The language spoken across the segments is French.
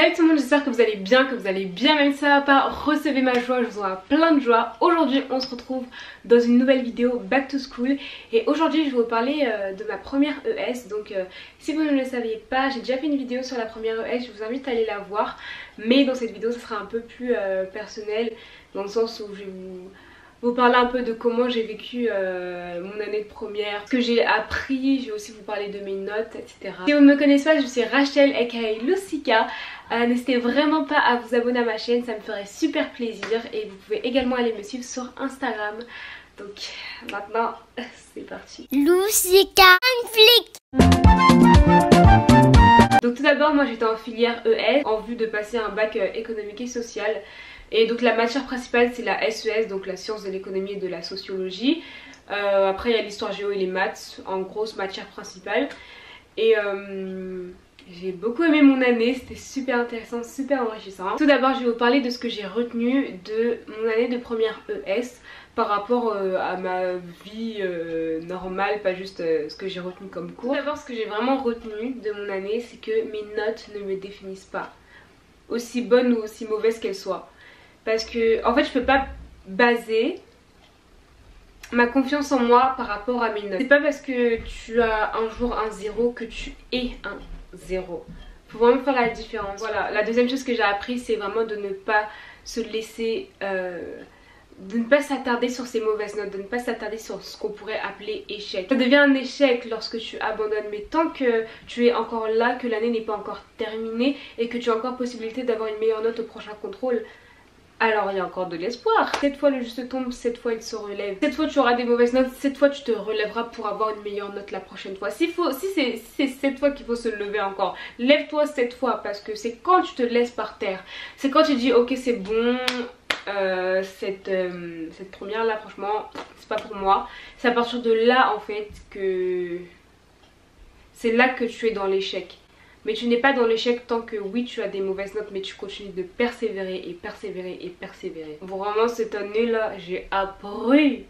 Salut tout le monde, j'espère que vous allez bien, même si ça va pas, recevez ma joie, je vous envoie plein de joie. Aujourd'hui on se retrouve dans une nouvelle vidéo Back to School et aujourd'hui je vais vous parler de ma première ES. Donc si vous ne le saviez pas, j'ai déjà fait une vidéo sur la première ES, je vous invite à aller la voir. Mais dans cette vidéo ça sera un peu plus personnel, dans le sens où je vais vous parler un peu de comment j'ai vécu mon année de première, ce que j'ai appris, je vais aussi vous parler de mes notes, etc. Si vous ne me connaissez pas, je suis Rachel aka Lucika. N'hésitez vraiment pas à vous abonner à ma chaîne, ça me ferait super plaisir. Et vous pouvez également aller me suivre sur Instagram. Donc maintenant, c'est parti. Lucika Flick. Donc tout d'abord, moi j'étais en filière ES en vue de passer un bac économique et social. Et donc la matière principale c'est la SES, donc la science de l'économie et de la sociologie. Après il y a l'histoire géo et les maths, en grosse matière principale. Et j'ai beaucoup aimé mon année, c'était super intéressant, super enrichissant. Tout d'abord je vais vous parler de ce que j'ai retenu de mon année de première ES par rapport à ma vie normale, pas juste ce que j'ai retenu comme cours. Tout d'abord ce que j'ai vraiment retenu de mon année, c'est que mes notes ne me définissent pas, aussi bonnes ou aussi mauvaises qu'elles soient. Parce que en fait je peux pas baser ma confiance en moi par rapport à mes notes. C'est pas parce que tu as un jour un 0 que tu es un 0. Faut vraiment faire la différence. Voilà, la deuxième chose que j'ai appris c'est vraiment de ne pas se laisser de ne pas s'attarder sur ces mauvaises notes, de ne pas s'attarder sur ce qu'on pourrait appeler échec. Ça devient un échec lorsque tu abandonnes, mais tant que tu es encore là, que l'année n'est pas encore terminée et que tu as encore possibilité d'avoir une meilleure note au prochain contrôle, alors il y a encore de l'espoir. Cette fois le juste tombe, cette fois il se relève. Cette fois tu auras des mauvaises notes, cette fois tu te relèveras pour avoir une meilleure note la prochaine fois. Si c'est cette fois qu'il faut se lever encore, lève-toi cette fois, parce que c'est quand tu te laisses par terre, c'est quand tu dis ok c'est bon, cette première là franchement c'est pas pour moi. C'est à partir de là en fait que c'est là que tu es dans l'échec. Mais tu n'es pas dans l'échec tant que oui tu as des mauvaises notes, mais tu continues de persévérer et persévérer et persévérer. Vraiment cette année là j'ai appris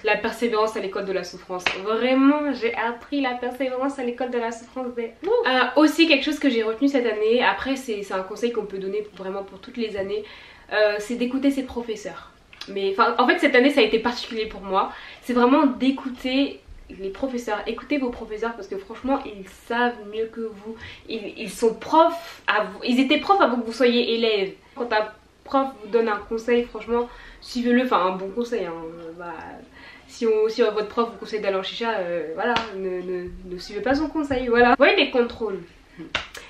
la persévérance à l'école de la souffrance. Vraiment j'ai appris la persévérance à l'école de la souffrance. Aussi quelque chose que j'ai retenu cette année, après c'est un conseil qu'on peut donner vraiment pour toutes les années, c'est d'écouter ses professeurs. Mais en fait cette année ça a été particulier pour moi, c'est vraiment d'écouter les professeurs. Écoutez vos professeurs parce que franchement ils savent mieux que vous. Ils sont profs à vous, ils étaient profs avant que vous soyez élève. Quand un prof vous donne un conseil, franchement suivez-le, enfin un bon conseil hein. Si votre prof vous conseille d'aller en chicha, voilà, ne suivez pas son conseil, voilà. Vous voyez les contrôles,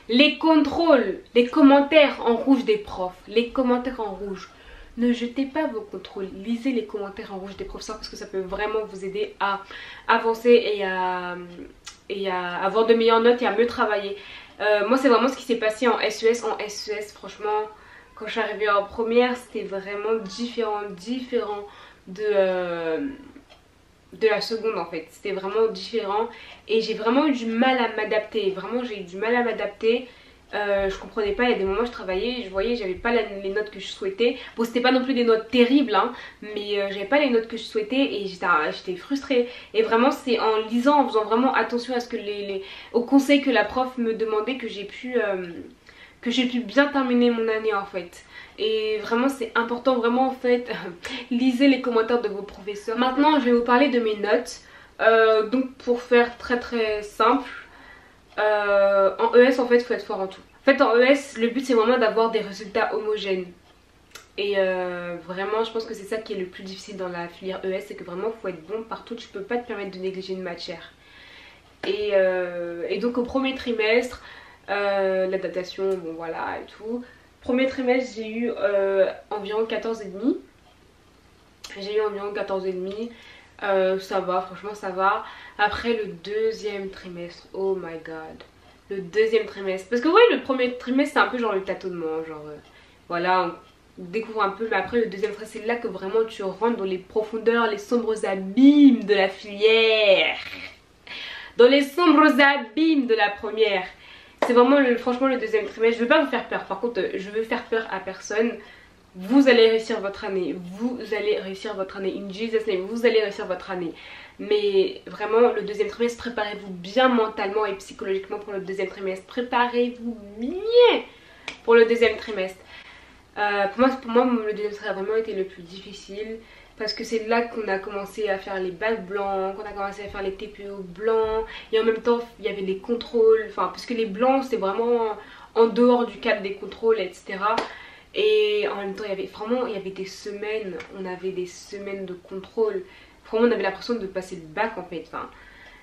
les commentaires en rouge des profs, les commentaires en rouge. Ne jetez pas vos contrôles, lisez les commentaires en rouge des professeurs parce que ça peut vraiment vous aider à avancer et à avoir de meilleures notes et à mieux travailler. Moi c'est vraiment ce qui s'est passé en SES. En SES franchement quand je suis arrivée en première c'était vraiment différent de la seconde en fait. C'était vraiment différent et j'ai vraiment eu du mal à m'adapter. Vraiment j'ai eu du mal à m'adapter. Je comprenais pas, il y a des moments où je travaillais, je voyais j'avais pas les notes que je souhaitais. Bon c'était pas non plus des notes terribles hein, mais j'avais pas les notes que je souhaitais et j'étais frustrée. Et vraiment c'est en lisant, en faisant vraiment attention à ce que aux conseils que la prof me demandait que j'ai pu bien terminer mon année en fait. Et vraiment c'est important, vraiment en fait lisez les commentaires de vos professeurs. Maintenant je vais vous parler de mes notes. Donc pour faire très simple, en ES en fait il faut être fort en tout. En fait en ES le but c'est vraiment d'avoir des résultats homogènes. Et vraiment je pense que c'est ça qui est le plus difficile dans la filière ES, c'est que vraiment il faut être bon partout, tu peux pas te permettre de négliger une matière. Et donc au premier trimestre, l'adaptation, bon voilà et tout. Premier trimestre j'ai eu environ 14,5. J'ai eu environ 14,5. Ça va, franchement ça va. Après le deuxième trimestre, oh my god, le deuxième trimestre, parce que ouais le premier trimestre c'est un peu genre le tâtonnement, genre voilà on découvre un peu, mais après le deuxième trimestre c'est là que vraiment tu rentres dans les profondeurs, les sombres abîmes de la filière, dans les sombres abîmes de la première. C'est vraiment franchement le deuxième trimestre. Je veux pas vous faire peur, par contre je veux faire peur à personne. Vous allez réussir votre année, vous allez réussir votre année, in Jesus name, vous allez réussir votre année. Mais vraiment le deuxième trimestre, préparez-vous bien mentalement et psychologiquement pour le deuxième trimestre. Préparez-vous bien. pour le deuxième trimestre. Pour moi, le deuxième trimestre a vraiment été le plus difficile. Parce que c'est là qu'on a commencé à faire les bacs blancs, qu'on a commencé à faire les TPE blancs. Et en même temps, il y avait les contrôles. Enfin, parce que les blancs, c'est vraiment en dehors du cadre des contrôles, etc. Et en même temps, il y avait des semaines, on avait des semaines de contrôle. Vraiment, on avait l'impression de passer le bac en fait. Enfin,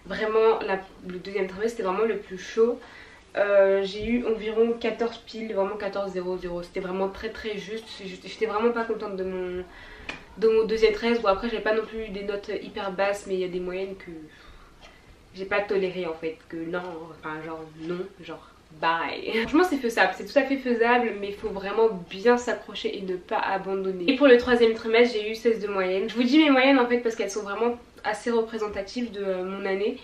vraiment, le deuxième trimestre, c'était vraiment le plus chaud. J'ai eu environ 14 piles, vraiment 14,00. C'était vraiment très juste. J'étais vraiment pas contente de mon deuxième trimestre. Bon, après, j'avais pas non plus des notes hyper basses, mais il y a des moyennes que j'ai pas toléré en fait. Que non, enfin, genre non, genre bye. Franchement, c'est faisable, c'est tout à fait faisable, mais il faut vraiment bien s'accrocher et ne pas abandonner. Et pour le troisième trimestre, j'ai eu 16 de moyenne. Je vous dis mes moyennes en fait parce qu'elles sont vraiment assez représentatives de mon année.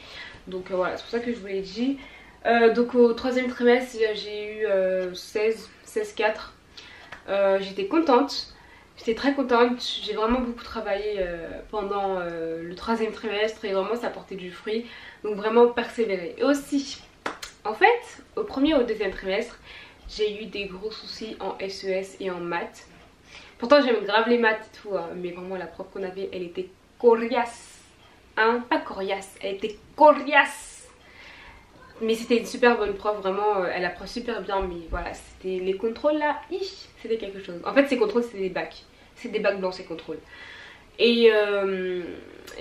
Donc voilà, c'est pour ça que je vous l'ai dit. Donc au troisième trimestre, j'ai eu 16,4. J'étais contente. J'étais très contente, j'ai vraiment beaucoup travaillé pendant le troisième trimestre et vraiment ça a porté du fruit. Donc vraiment persévérer. Et aussi, en fait, au premier et au deuxième trimestre, j'ai eu des gros soucis en SES et en maths. Pourtant j'aime grave les maths et tout, hein, mais vraiment la prof qu'on avait, elle était coriace. Hein, pas coriace, elle était coriace. Mais c'était une super bonne prof, vraiment, elle apprend super bien, mais voilà, c'était les contrôles là, c'était quelque chose. En fait ces contrôles c'était des bacs, c'est des bacs blancs ces contrôles. Et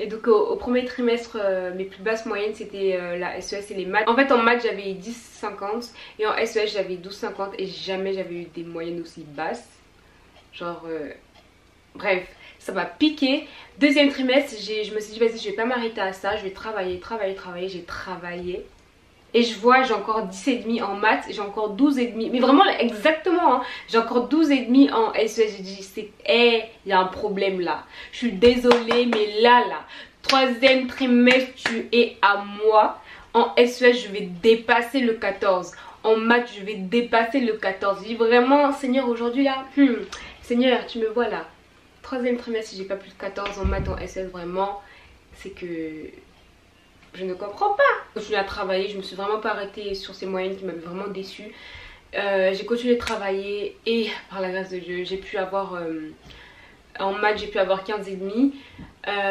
donc au premier trimestre, mes plus basses moyennes c'était la SES et les maths. En fait en maths j'avais 10,50 et en SES j'avais 12,50 et jamais j'avais eu des moyennes aussi basses. Genre, bref, ça m'a piqué. Deuxième trimestre, je me suis dit vas-y je vais pas m'arrêter à ça, je vais travailler, j'ai travaillé. Et je vois j'ai encore 10,5 en maths, j'ai encore 12,5, mais vraiment exactement hein, j'ai encore 12,5 en SES. J'ai dit c'est il y a un problème là, je suis désolée mais là troisième trimestre tu es à moi. En SES je vais dépasser le 14, en maths je vais dépasser le 14. Je dis vraiment Seigneur aujourd'hui là, Seigneur tu me vois là, troisième trimestre si j'ai pas plus de 14 en maths en SES, vraiment c'est que je ne comprends pas. Je suis à travailler, je me suis vraiment pas arrêtée sur ces moyennes qui m'avaient vraiment déçue. J'ai continué de travailler et par la grâce de Dieu, j'ai pu avoir en maths j'ai pu avoir 15,5.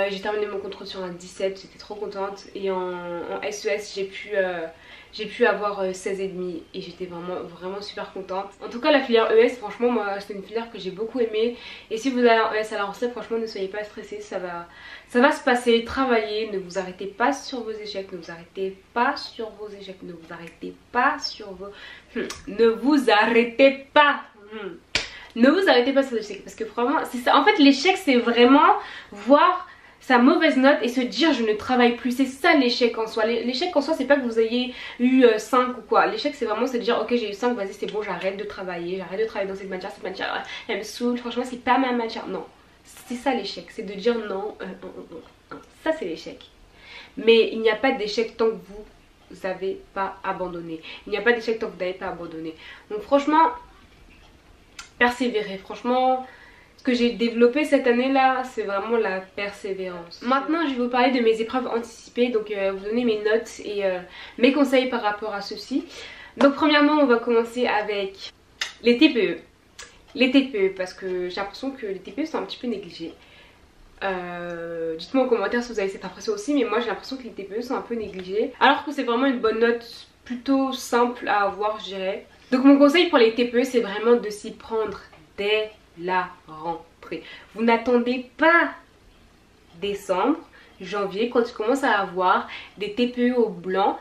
J'ai terminé mon contrôle sur un 17, j'étais trop contente. Et en SES j'ai pu avoir 16,5 et j'étais vraiment super contente. En tout cas la filière ES, franchement moi c'est une filière que j'ai beaucoup aimée. Et si vous allez en ES à la rentrée, franchement ne soyez pas stressés, ça va se passer. Travaillez, ne vous arrêtez pas sur vos échecs, ne vous arrêtez pas sur vos échecs, ne vous arrêtez pas sur vos... ne vous arrêtez pas. Ne vous arrêtez pas sur l'échec parce que vraiment c'est ça. En fait l'échec c'est vraiment voir sa mauvaise note et se dire je ne travaille plus. C'est ça l'échec en soi. L'échec en soi c'est pas que vous ayez eu 5 ou quoi. L'échec c'est vraiment se dire ok j'ai eu 5, vas-y c'est bon, j'arrête de travailler dans cette matière elle me saoule, franchement c'est pas ma matière. Non, c'est ça l'échec, c'est de dire non, ça c'est l'échec. Mais il n'y a pas d'échec tant que vous n'avez pas abandonné. Il n'y a pas d'échec tant que vous n'avez pas abandonné. Donc franchement persévérer, franchement ce que j'ai développé cette année là c'est vraiment la persévérance. Maintenant je vais vous parler de mes épreuves anticipées, donc vous donner mes notes et mes conseils par rapport à ceci. Donc premièrement on va commencer avec les TPE. Les TPE parce que j'ai l'impression que les TPE sont un petit peu négligés. Dites-moi en commentaire si vous avez cette impression aussi, mais moi j'ai l'impression que les TPE sont un peu négligés alors que c'est vraiment une bonne note, plutôt simple à avoir je dirais. Donc mon conseil pour les TPE c'est vraiment de s'y prendre dès la rentrée. Vous n'attendez pas décembre, janvier quand tu commences à avoir des TPE au blanc.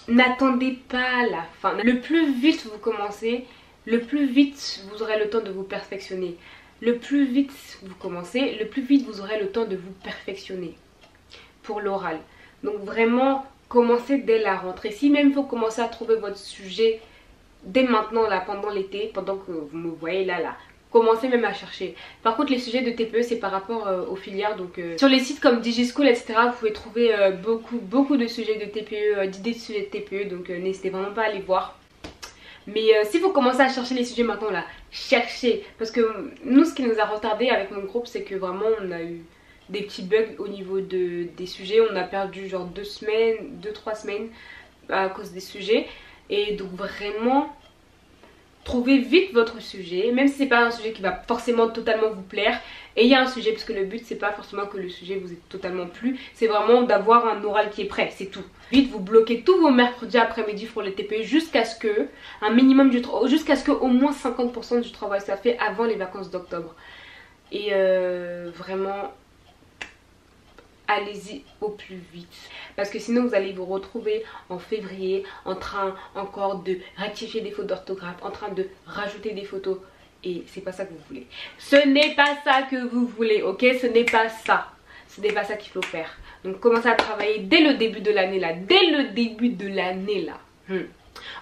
N'attendez pas la fin. Le plus vite vous commencez, le plus vite vous aurez le temps de vous perfectionner. Le plus vite vous commencez, le plus vite vous aurez le temps de vous perfectionner pour l'oral. Donc vraiment commencez dès la rentrée. Si même vous commencez à trouver votre sujet dès maintenant là pendant l'été, pendant que vous me voyez là commencez même à chercher. Par contre les sujets de TPE c'est par rapport aux filières, donc sur les sites comme DigiSchool etc vous pouvez trouver beaucoup de sujets de TPE, d'idées de sujets de TPE, donc n'hésitez vraiment pas à aller voir. Mais si vous commencez à chercher les sujets maintenant là, cherchez, parce que nous ce qui nous a retardé avec mon groupe c'est que vraiment on a eu des petits bugs au niveau des sujets. On a perdu genre 2 semaines, 2-3 semaines à cause des sujets. Et donc vraiment trouvez vite votre sujet, même si c'est pas un sujet qui va forcément totalement vous plaire. Et il y a un sujet, parce que le but c'est pas forcément que le sujet vous ait totalement plu, c'est vraiment d'avoir un oral qui est prêt, c'est tout. Vite, vous bloquez tous vos mercredis après-midi pour les TP jusqu'à ce que un minimum jusqu'à ce que au moins 50% du travail soit fait avant les vacances d'octobre. Et vraiment, allez-y au plus vite, parce que sinon vous allez vous retrouver en février en train encore de rectifier des fautes d'orthographe, en train de rajouter des photos, et c'est pas ça que vous voulez. Ce n'est pas ça que vous voulez, ok? Ce n'est pas ça. Ce n'est pas ça qu'il faut faire. Donc commencez à travailler dès le début de l'année là. Dès le début de l'année là.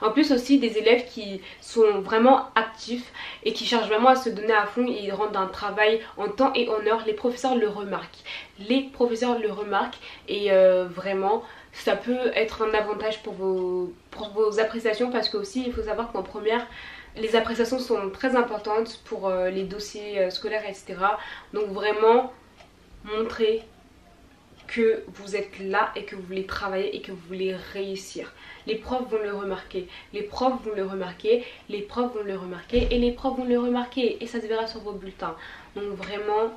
En plus aussi des élèves qui sont vraiment actifs et qui cherchent vraiment à se donner à fond et ils rendent un travail en temps et en heure. Les professeurs le remarquent. Les professeurs le remarquent et vraiment ça peut être un avantage pour vos appréciations, parce que aussi il faut savoir qu'en première, les appréciations sont très importantes pour les dossiers scolaires, etc. Donc vraiment montrez que vous êtes là et que vous voulez travailler et que vous voulez réussir. Les profs vont le remarquer, les profs vont le remarquer, les profs vont le remarquer et les profs vont le remarquer, et ça se verra sur vos bulletins. Donc vraiment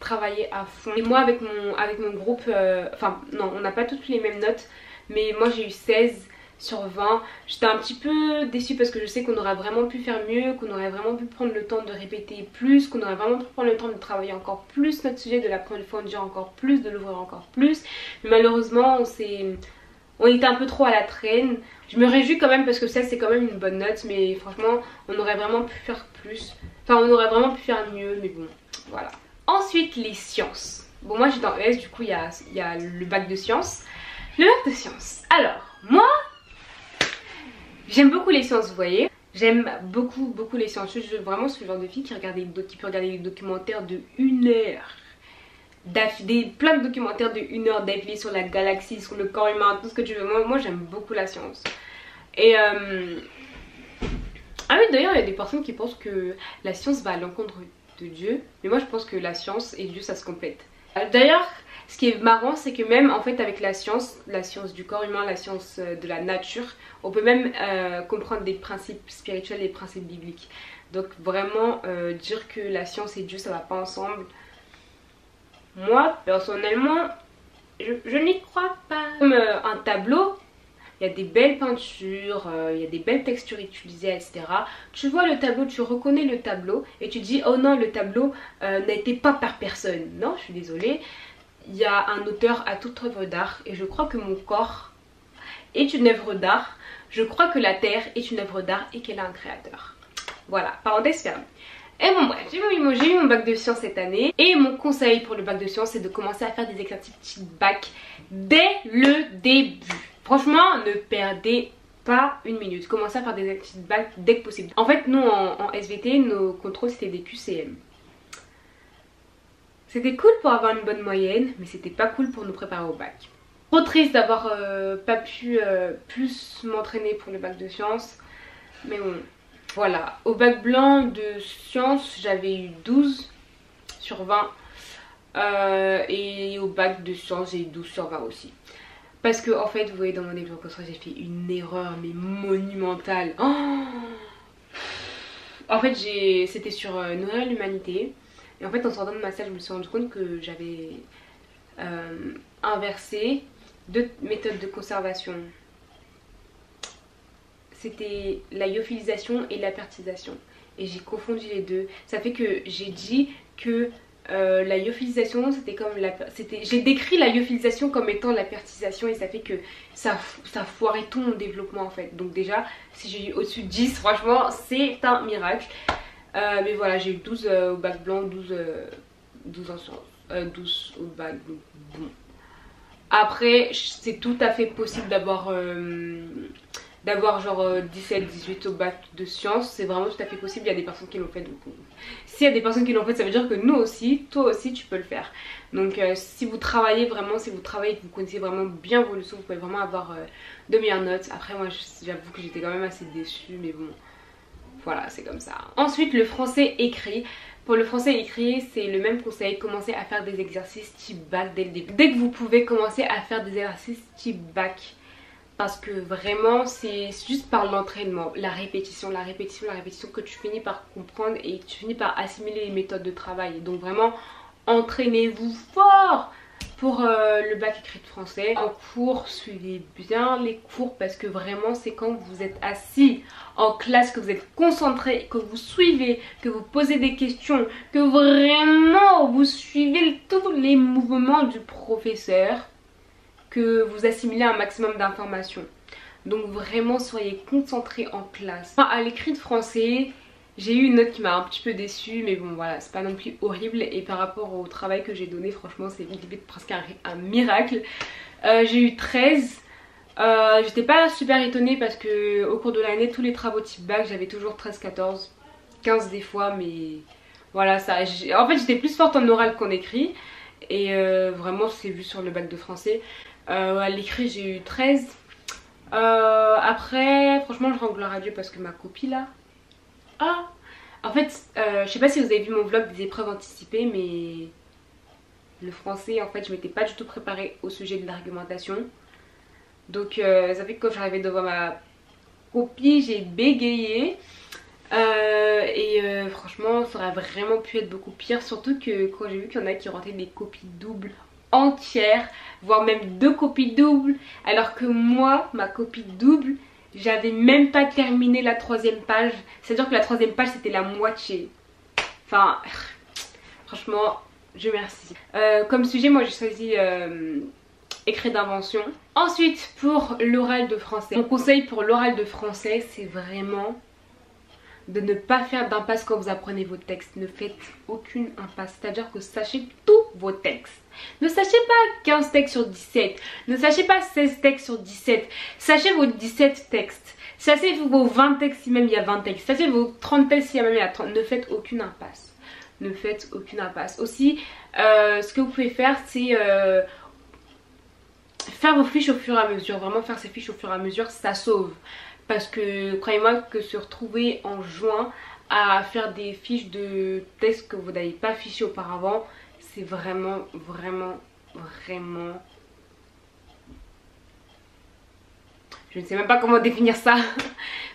travaillez à fond. Et moi avec mon groupe, enfin non, on n'a pas toutes les mêmes notes, mais moi j'ai eu 16 sur 20. J'étais un petit peu déçue parce que je sais qu'on aurait vraiment pu faire mieux, qu'on aurait vraiment pu prendre le temps de répéter plus, qu'on aurait vraiment pu prendre le temps de travailler encore plus notre sujet, de l'apprendre encore plus, de l'ouvrir encore plus. Mais malheureusement on était un peu trop à la traîne. Je me réjouis quand même parce que ça c'est quand même une bonne note, mais franchement on aurait vraiment pu faire plus. Enfin on aurait vraiment pu faire mieux, mais bon voilà. Ensuite les sciences. Bon moi j'étais en ES, du coup il y a le bac de sciences. Le bac de sciences. Alors moi j'aime beaucoup les sciences, vous voyez. J'aime beaucoup les sciences. Je suis vraiment ce genre de fille qui peut regarder des documentaires de 1 heure. Plein de documentaires de 1 heure d'affilée sur la galaxie, sur le corps humain, tout ce que tu veux. Moi j'aime beaucoup la science. Et ah oui, d'ailleurs il y a des personnes qui pensent que la science va à l'encontre de Dieu. Mais moi je pense que la science et Dieu ça se complète. D'ailleurs ce qui est marrant c'est que même en fait avec la science du corps humain, la science de la nature, on peut même comprendre des principes spirituels, des principes bibliques. Donc vraiment dire que la science et Dieu ça va pas ensemble, moi personnellement je n'y crois pas. Comme un tableau, il y a des belles peintures, il y a des belles textures utilisées, etc. Tu vois le tableau, tu reconnais le tableau et tu dis oh non, le tableau n'a été peint par personne. Non, je suis désolée, il y a un auteur à toute œuvre d'art, et je crois que mon corps est une œuvre d'art. Je crois que la terre est une œuvre d'art et qu'elle a un créateur. Voilà, parenthèse fermée. Et bon bref, j'ai eu mon bac de sciences cette année, et mon conseil pour le bac de sciences c'est de commencer à faire des exercices type bac dès le début. Franchement, ne perdez pas une minute. Commencez à faire des exercices bac dès que possible. En fait, nous en SVT, nos contrôles c'était des QCM. C'était cool pour avoir une bonne moyenne, mais c'était pas cool pour nous préparer au bac. Trop triste d'avoir pas pu plus m'entraîner pour le bac de sciences. Mais bon, voilà. Au bac blanc de sciences, j'avais eu 12 sur 20. Et au bac de sciences, j'ai eu 12 sur 20 aussi. Parce que en fait, vous voyez dans mon examen construit, j'ai fait une erreur mais monumentale. Oh, en fait, c'était sur nourrir l'humanité. Et en fait, en sortant de ma salle, je me suis rendu compte que j'avais inversé 2 méthodes de conservation. C'était la lyophilisation et la pertisation. Et j'ai confondu les deux. Ça fait que j'ai dit que la lyophilisation, c'était comme j'ai décrit la lyophilisation comme étant la pertisation, et ça fait que ça foirait tout mon développement en fait. Donc déjà, si j'ai eu au-dessus de 10, franchement, c'est un miracle. Mais voilà, j'ai eu 12 au bac blanc, 12 en sciences, 12 au bac. Bon. Après, c'est tout à fait possible d'avoir genre 17-18 au bac de sciences. C'est vraiment tout à fait possible, il y a des personnes qui l'ont fait. Donc s'il y a des personnes qui l'ont fait, ça veut dire que nous aussi, toi aussi tu peux le faire. Donc si vous travaillez vraiment, si vous travaillez et que vous connaissez vraiment bien vos leçons, vous pouvez vraiment avoir de meilleures notes. Après moi j'avoue que j'étais quand même assez déçue, mais bon, voilà, c'est comme ça. Ensuite, le français écrit. Pour le français écrit, c'est le même conseil. Commencez à faire des exercices type bac dès le début. Dès que vous pouvez commencer à faire des exercices type bac, parce que vraiment c'est juste par l'entraînement, la répétition que tu finis par comprendre et tu finis par assimiler les méthodes de travail. Donc vraiment entraînez-vous fort pour le bac écrit de français. En cours, suivez bien les cours parce que vraiment c'est quand vous êtes assis en classe, que vous êtes concentré, que vous suivez, que vous posez des questions, que vraiment vous suivez tous les mouvements du professeur, que vous assimilez un maximum d'informations. Donc vraiment soyez concentrés en classe. À l'écrit de français, j'ai eu une note qui m'a un petit peu déçue, mais bon voilà, c'est pas non plus horrible. Et par rapport au travail que j'ai donné, franchement c'est limite presque un miracle. J'ai eu 13. J'étais pas super étonnée parce que au cours de l'année, tous les travaux type bac, j'avais toujours 13, 14, 15 des fois, mais voilà ça. En fait j'étais plus forte en oral qu'en écrit. Et vraiment c'est vu sur le bac de français. À l'écrit j'ai eu 13. Après franchement je rends gloire à Dieu parce que ma copie là, ah, en fait je sais pas si vous avez vu mon vlog des épreuves anticipées, mais le français en fait je m'étais pas du tout préparée au sujet de l'argumentation. Donc ça fait que quand j'arrivais devant ma copie j'ai bégayé. Franchement ça aurait vraiment pu être beaucoup pire, surtout que quand j'ai vu qu'il y en a qui rentraient des copies doubles entières, voire même 2 copies doubles, alors que moi ma copie double j'avais même pas terminé la 3e page, c'est à dire que la 3e page c'était la moitié. Enfin franchement je merci. Comme sujet moi j'ai choisi écrit d'invention. Ensuite pour l'oral de français, mon conseil pour l'oral de français c'est vraiment de ne pas faire d'impasse quand vous apprenez vos textes. Ne faites aucune impasse, c'est à dire que sachez tous vos textes. Ne sachez pas 15 textes sur 17, ne sachez pas 16 textes sur 17, sachez vos 17 textes, sachez vos 20 textes si même il y a 20 textes, sachez vos 30 textes si même il y a 30, ne faites aucune impasse. Ne faites aucune impasse. Aussi, ce que vous pouvez faire c'est faire vos fiches au fur et à mesure, vraiment faire ces fiches au fur et à mesure, ça sauve. Parce que croyez-moi que se retrouver en juin à faire des fiches de textes que vous n'avez pas fichés auparavant, c'est vraiment je ne sais même pas comment définir ça.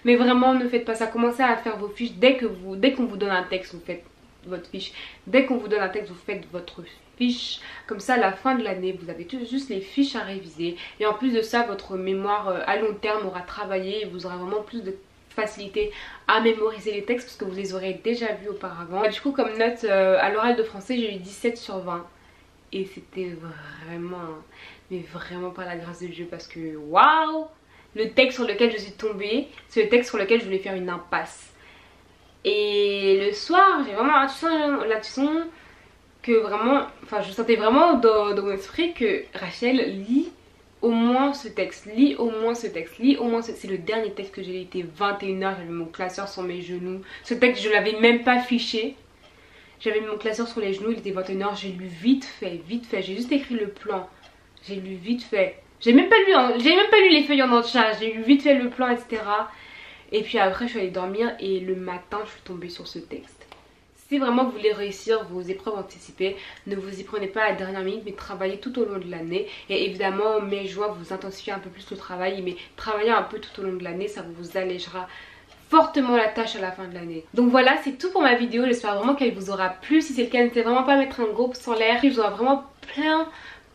Mais vraiment ne faites pas ça, commencez à faire vos fiches dès qu'on vous donne un texte, vous faites votre fiche. Dès qu'on vous donne un texte, vous faites votre fiche. Comme ça à la fin de l'année vous avez juste les fiches à réviser. Et en plus de ça votre mémoire à long terme aura travaillé et vous aurez vraiment plus de facilité à mémoriser les textes parce que vous les aurez déjà vus auparavant. Du coup comme note à l'oral de français j'ai eu 17 sur 20. Et c'était vraiment, mais vraiment par la grâce de Dieu parce que waouh, le texte sur lequel je suis tombée, c'est le texte sur lequel je voulais faire une impasse. Et le soir j'ai vraiment l'intuition que vraiment, enfin je sentais vraiment dans mon esprit que Rachel lit au moins ce texte, lis au moins ce texte, lis au moins ce... C'est le dernier texte que j'ai lu, il était 21h, j'avais mon classeur sur mes genoux. Ce texte je l'avais même pas fiché. J'avais mis mon classeur sur les genoux, il était 21h, j'ai lu vite fait, j'ai juste écrit le plan. J'ai lu vite fait. J'ai même pas lu les feuilles en entier, j'ai lu vite fait le plan, etc. Et puis après je suis allée dormir et le matin je suis tombée sur ce texte. Si vraiment vous voulez réussir vos épreuves anticipées, ne vous y prenez pas à la dernière minute mais travaillez tout au long de l'année. Et évidemment mai-juin vous intensifiez un peu plus le travail, mais travaillez un peu tout au long de l'année, ça vous allégera fortement la tâche à la fin de l'année. Donc voilà, c'est tout pour ma vidéo, j'espère vraiment qu'elle vous aura plu. Si c'est le cas, n'hésitez vraiment pas à mettre un gros pouce en l'air. Je vous aura vraiment plein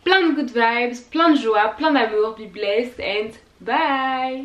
de good vibes, plein de joie, plein d'amour. Be blessed and bye.